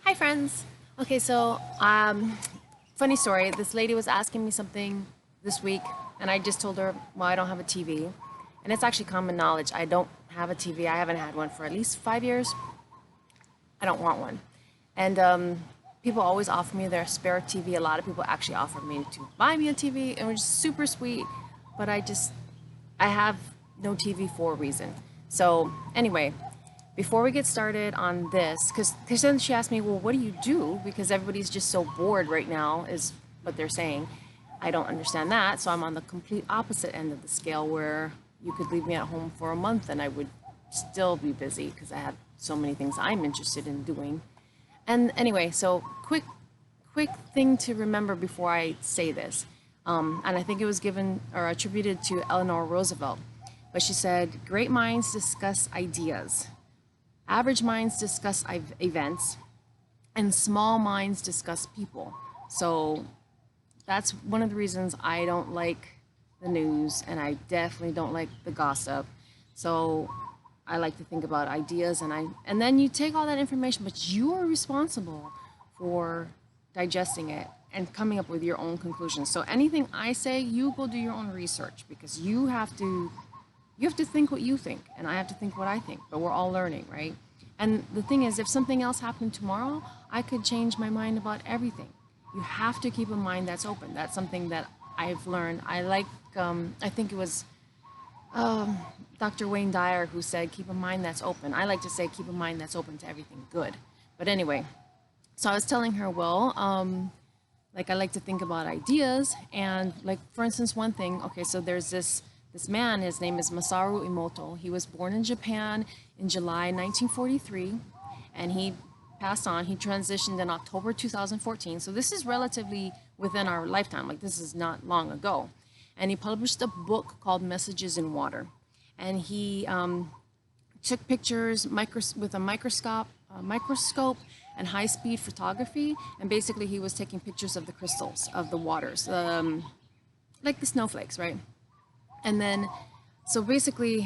Hi, friends. Okay, so funny story. This lady was asking me something this week, and I just told her, well, I don't have a TV, and it's actually common knowledge. I don't have a TV. I haven't had one for at least 5 years. I don't want one, and people always offer me their spare TV. A lot of people actually offer me to buy me a TV, and it was super sweet. But I have no TV for a reason. So anyway, before we get started on this, because then she asked me, well, what do you do? Because everybody's just so bored right now, is what they're saying. I don't understand that. So I'm on the complete opposite end of the scale where you could leave me at home for a month and I would still be busy because I have so many things I'm interested in doing. And anyway, so quick thing to remember before I say this. And I think it was given or attributed to Eleanor Roosevelt. But she said, great minds discuss ideas. Average minds discuss events, and small minds discuss people. So that's one of the reasons I don't like the news, and I definitely don't like the gossip. So I like to think about ideas, and then you take all that information, but you are responsible for digesting it and coming up with your own conclusions. So anything I say, you go do your own research because you have to think what you think, and I have to think what I think, but we're all learning, right? And the thing is, if something else happened tomorrow, I could change my mind about everything. You have to keep a mind that's open. That's something that I've learned. I think it was Dr. Wayne Dyer who said, keep a mind that's open. I like to say, keep a mind that's open to everything good. But anyway, so I was telling her, well, like I like to think about ideas, and like for instance, one thing. Okay, so there's this man. His name is Masaru Emoto. He was born in Japan in July 1943, and he passed on. He transitioned in October 2014. So this is relatively within our lifetime. Like this is not long ago, and he published a book called Messages in Water, and he took pictures with a microscope and high-speed photography, and basically he was taking pictures of the crystals of the waters, like the snowflakes, right? And then, so basically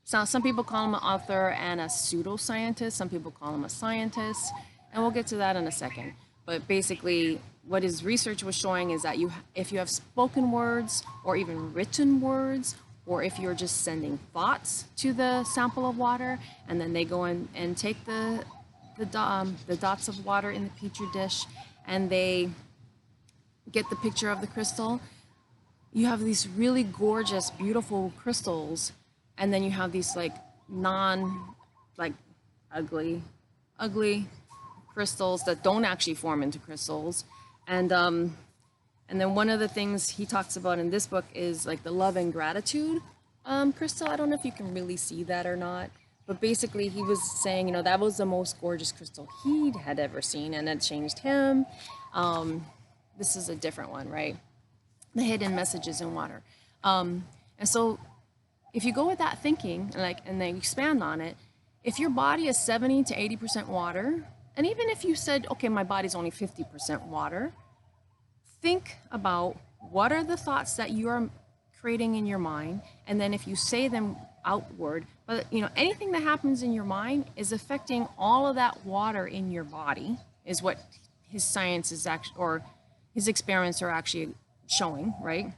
so some people call him an author and a pseudo-scientist, some people call him a scientist, and we'll get to that in a second. But basically, what his research was showing is that if you have spoken words or even written words, or if you're just sending thoughts to the sample of water, and then they go in and take the dots of water in the petri dish, and they get the picture of the crystal, you have these really gorgeous, beautiful crystals, and then you have these like like ugly crystals that don't actually form into crystals, and then one of the things he talks about in this book is like the love and gratitude crystal. I don't know if you can really see that or not, but basically he was saying, that was the most gorgeous crystal he had ever seen, and it changed him. This is a different one, right? The hidden messages in water. And so if you go with that thinking, and then expand on it, if your body is 70 to 80% water, and even if you said, okay, my body's only 50% water, think about what are the thoughts that you are creating in your mind, and then if you say them outward, but anything that happens in your mind is affecting all of that water in your body, is what his science is actually, or his experiments are actually showing, right?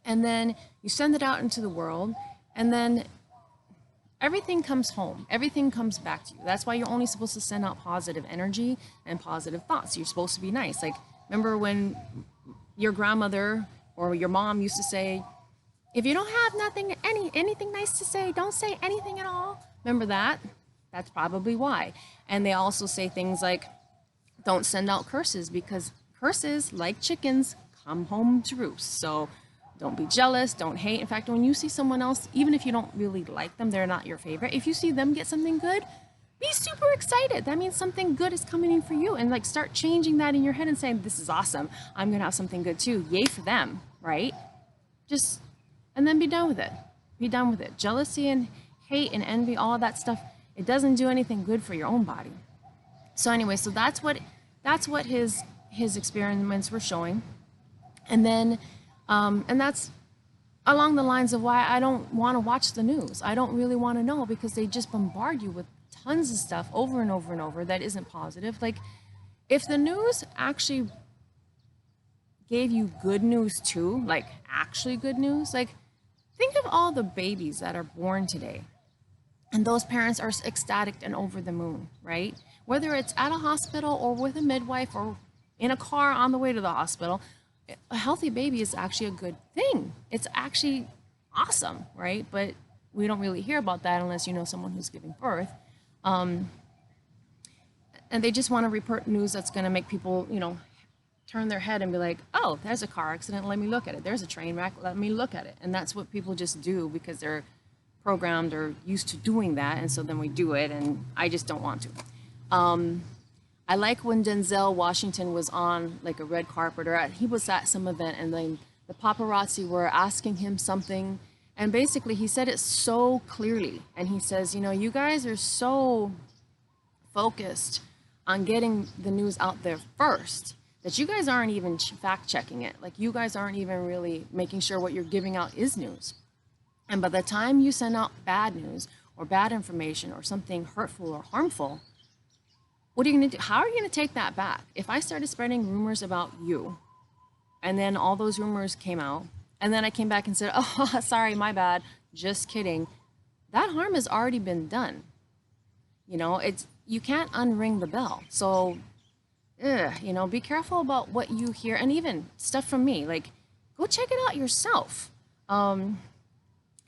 And then you send it out into the world, and then everything comes home. Everything comes back to you. That's why you're only supposed to send out positive energy and positive thoughts. You're supposed to be nice. Like, remember when your grandmother or your mom used to say, if you don't have anything nice to say, don't say anything at all. Remember that? That's probably why. And they also say things like, don't send out curses, because curses, like chickens, come home to roost. So don't be jealous, don't hate. In fact, when you see someone else, even if you don't really like them, they're not your favorite, if you see them get something good, be super excited. That means something good is coming in for you, and like start changing that in your head and saying, this is awesome, I'm gonna have something good too, yay for them, right? Just, and then be done with it. Be done with it. Jealousy and hate and envy, all of that stuff, it doesn't do anything good for your own body. So anyway, so that's what his experiments were showing. And then, and that's along the lines of why I don't want to watch the news. I don't really want to know, because they just bombard you with tons of stuff over and over and over that isn't positive. Like, if the news actually gave you good news too, like actually good news, like think of all the babies that are born today. And those parents are ecstatic and over the moon, right? Whether it's at a hospital or with a midwife or in a car on the way to the hospital, a healthy baby is actually a good thing. It's actually awesome, right? But we don't really hear about that unless you know someone who's giving birth. And they just want to report news that's going to make people, turn their head and be like, oh, there's a car accident, let me look at it. There's a train wreck, let me look at it. And that's what people just do because they're programmed or used to doing that. And so then we do it, and I just don't want to. I like when Denzel Washington was on like a red carpet, or he was at some event, and then the paparazzi were asking him something. And basically he said it so clearly. And he says, you guys are so focused on getting the news out there first that you guys aren't even fact checking it. Like, you guys aren't even really making sure what you're giving out is news. And by the time you send out bad news or bad information or something hurtful or harmful, what are you going to do? How are you going to take that back? If I started spreading rumors about you, and then all those rumors came out, and then I came back and said, oh, sorry, my bad, just kidding, that harm has already been done. You can't unring the bell. So, be careful about what you hear, and even stuff from me, like, go check it out yourself. And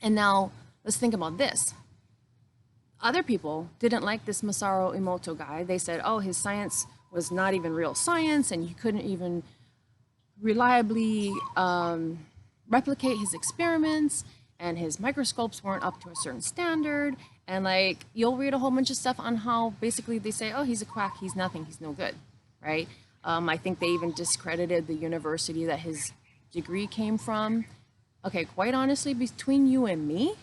now let's think about this. Other people didn't like this Masaru Emoto guy. They said, oh, his science was not even real science, and he couldn't even reliably replicate his experiments, and his microscopes weren't up to a certain standard. And like, you'll read a whole bunch of stuff on how basically they say, oh, he's a quack, he's nothing, he's no good, right? I think they even discredited the university that his degree came from. Okay, quite honestly, between you and me,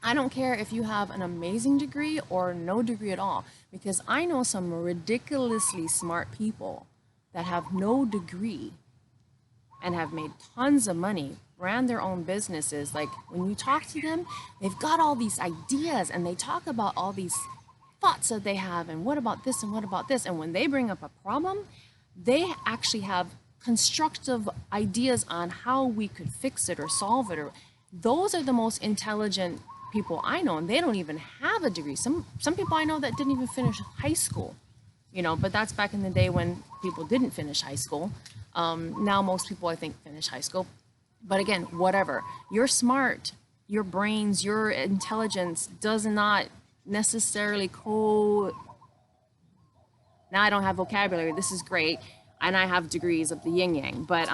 I don't care if you have an amazing degree or no degree at all, because I know some ridiculously smart people that have no degree and have made tons of money, ran their own businesses. Like, when you talk to them, they've got all these ideas, and they talk about all these thoughts that they have, and what about this and what about this. And when they bring up a problem, they actually have constructive ideas on how we could fix it or solve it. Or those are the most intelligent people I know, and they don't even have a degree. Some people I know that didn't even finish high school, but that's back in the day when people didn't finish high school. Now most people, I think, finish high school. But again, whatever. You're smart. Your brains, your intelligence does not necessarily Now I don't have vocabulary. This is great. And I have degrees of the yin-yang. But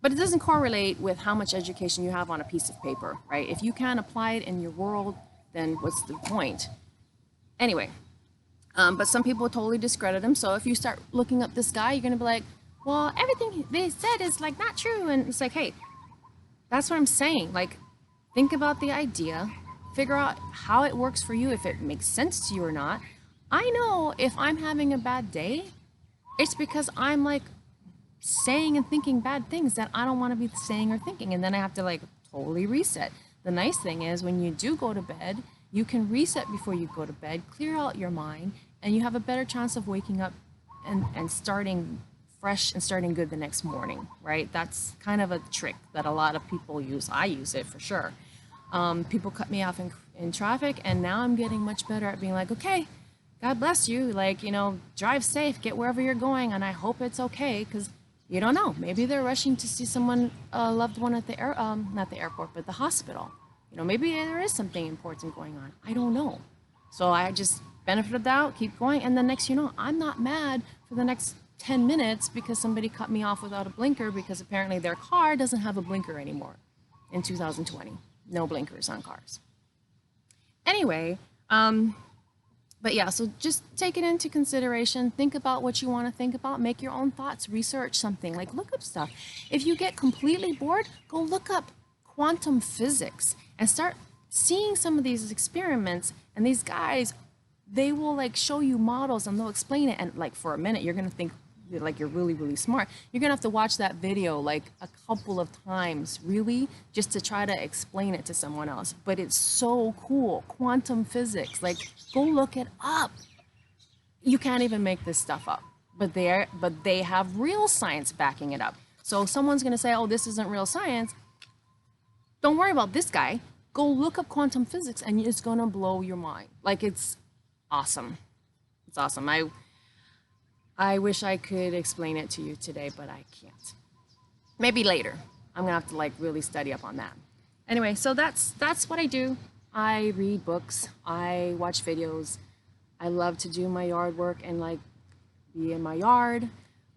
it doesn't correlate with how much education you have on a piece of paper, right? If you can't apply it in your world, then what's the point? Anyway, but some people totally discredit him. So if you start looking up this guy, you're going to be like, well, everything they said is like not true. And it's like, hey, that's what I'm saying. Like, think about the idea, figure out how it works for you, if it makes sense to you or not. I know if I'm having a bad day, it's because I'm like saying and thinking bad things that I don't want to be saying or thinking. And then I have to like totally reset. The nice thing is when you do go to bed, you can reset before you go to bed, clear out your mind, and you have a better chance of waking up and starting fresh and starting good the next morning, right? That's kind of a trick that a lot of people use. I use it for sure. People cut me off in traffic, and now I'm getting much better at being like, okay, God bless you. Like, drive safe, get wherever you're going, and I hope it's okay, because you don't know. Maybe they're rushing to see someone, a loved one at the not the airport, but the hospital. Maybe there is something important going on. I don't know. So I just benefit of the doubt, keep going, and then next I'm not mad for the next 10 minutes because somebody cut me off without a blinker because apparently their car doesn't have a blinker anymore in 2020. No blinkers on cars. Anyway, but yeah, so just take it into consideration. Think about what you want to think about. Make your own thoughts. Research something. Like, look up stuff. If you get completely bored, go look up quantum physics and start seeing some of these experiments. And these guys, they will like show you models and they'll explain it. And like for a minute, you're going to think, like you're really, really smart, you're gonna have to watch that video like a couple of times, really, just to try to explain it to someone else. But it's so cool. Quantum physics, like go look it up. You can't even make this stuff up. But they have real science backing it up. So if someone's gonna say, oh, this isn't real science, don't worry about this guy. Go look up quantum physics and it's gonna blow your mind. Like it's awesome. It's awesome. I wish I could explain it to you today, but I can't. Maybe later. I'm gonna have to like really study up on that. Anyway, so that's what I do. I read books, I watch videos. I love to do my yard work and like be in my yard.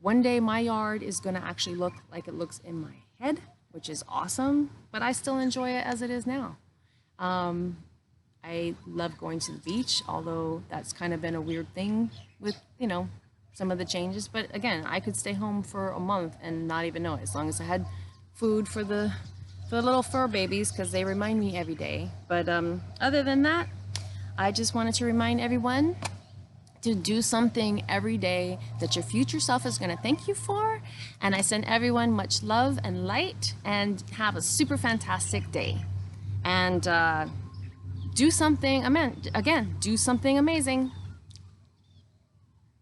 One day my yard is gonna actually look like it looks in my head, which is awesome, but I still enjoy it as it is now. I love going to the beach, although that's kind of been a weird thing with, you know, some of the changes. But again, I could stay home for a month and not even know it, as long as I had food for the little fur babies, because they remind me every day. But other than that, I just wanted to remind everyone to do something every day that your future self is going to thank you for. And I send everyone much love and light, and have a super fantastic day. And do something, again, do something amazing.